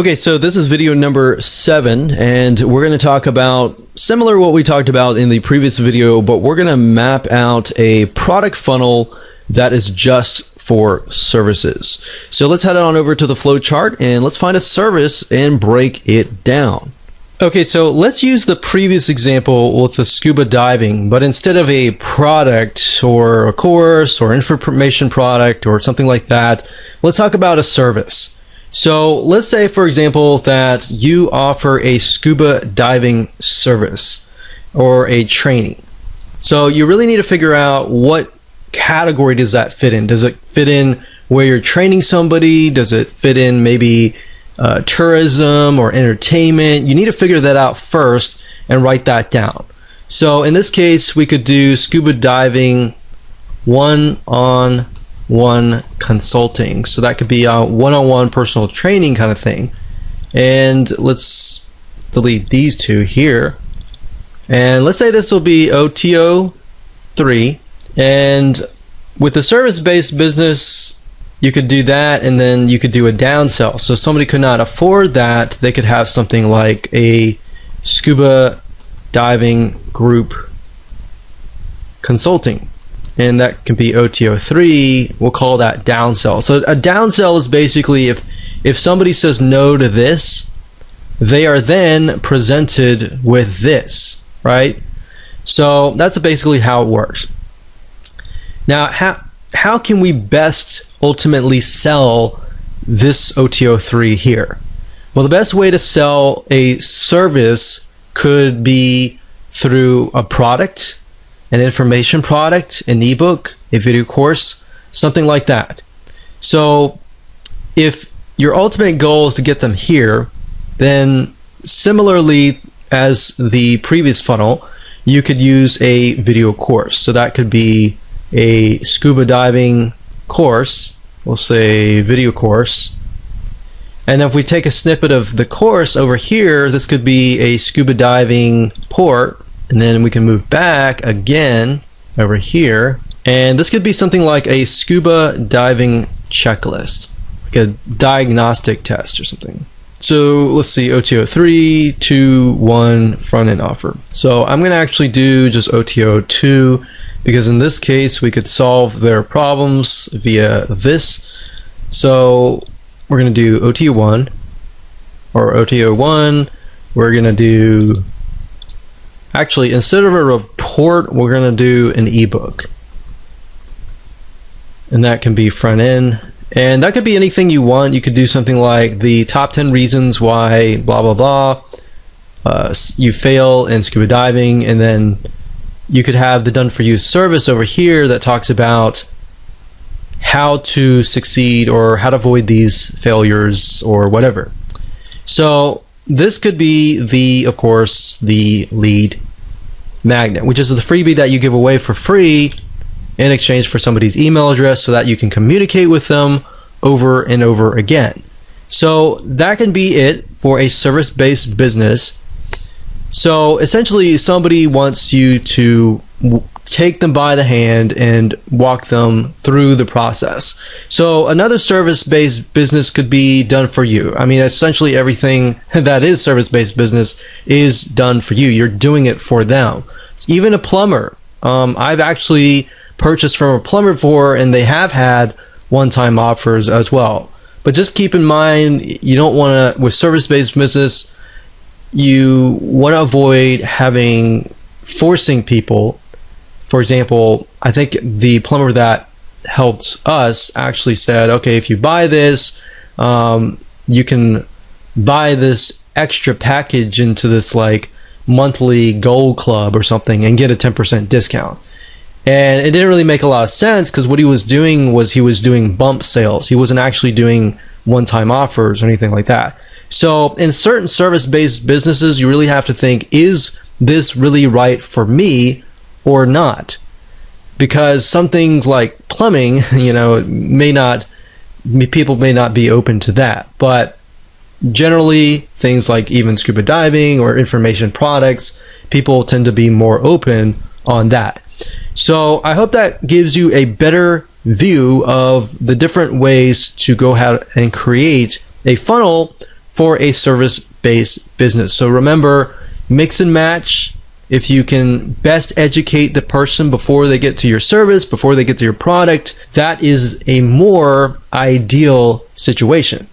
Okay, so this is video number 7, and we're going to talk about similar to what we talked about in the previous video, but we're going to map out a product funnel that is just for services. So let's head on over to the flow chart and let's find a service and break it down. Okay, so let's use the previous example with the scuba diving, but instead of a product or a course or information product or something like that, let's talk about a service. So let's say, for example, that you offer a scuba diving service or a training. So you really need to figure out what category does that fit in. Does it fit in where you're training somebody? Does it fit in maybe tourism or entertainment? You need to figure that out first and write that down. So in this case, we could do scuba diving one-on-one consulting. So that could be a one-on-one personal training kind of thing. And let's delete these two here. And let's say this will be OTO 3. And with the service-based business, you could do that, and then you could do a downsell. So somebody could not afford that, they could have something like a scuba diving group consulting. And that can be OTO 3. We'll call that downsell. So a downsell is basically if somebody says no to this, they are then presented with this, right? So that's basically how it works. Now, how can we best ultimately sell this OTO 3 here? Well, the best way to sell a service could be through a product, an information product, an ebook, a video course, something like that. So if your ultimate goal is to get them here, then similarly as the previous funnel, you could use a video course. So that could be a scuba diving course, we'll say video course. And then if we take a snippet of the course over here, this could be a scuba diving port. And then we can move back again over here. And this could be something like a scuba diving checklist, like a diagnostic test or something. So let's see, OTO 3, 2, 1, front end offer. So I'm going to actually do just OTO 2 because in this case we could solve their problems via this. So we're going to do OTO 1 or OTO 1. We're going to do, actually, instead of a report, we're going to do an ebook. And that can be front end. And that could be anything you want. You could do something like the top 10 reasons why blah, blah, blah. You fail in scuba diving. And then you could have the done for you service over here that talks about how to succeed or how to avoid these failures or whatever. So this could be of course, the lead magnet, which is the freebie that you give away for free in exchange for somebody's email address so that you can communicate with them over and over again. So that can be it for a service-based business. So essentially somebody wants you to take them by the hand and walk them through the process. So another service-based business could be done for you. I mean, essentially everything that is service-based business is done for you. You're doing it for them. Even a plumber. I've actually purchased from a plumber before, and they have had one-time offers as well. But just keep in mind, you don't want to, with service-based business, you want to avoid forcing people. For example, I think the plumber that helped us actually said, okay, if you buy this, you can buy this extra package into this like monthly gold club or something and get a 10% discount. And it didn't really make a lot of sense because what he was doing was he was doing bump sales. He wasn't actually doing one-time offers or anything like that. So in certain service-based businesses, you really have to think, is this really right for me or not? Because some things like plumbing, people may not be open to that. But generally, things like even scuba diving or information products, people tend to be more open on that. So I hope that gives you a better view of the different ways to go ahead and create a funnel for a service-based business. So remember, mix and match. If you can best educate the person before they get to your service, before they get to your product, that is a more ideal situation.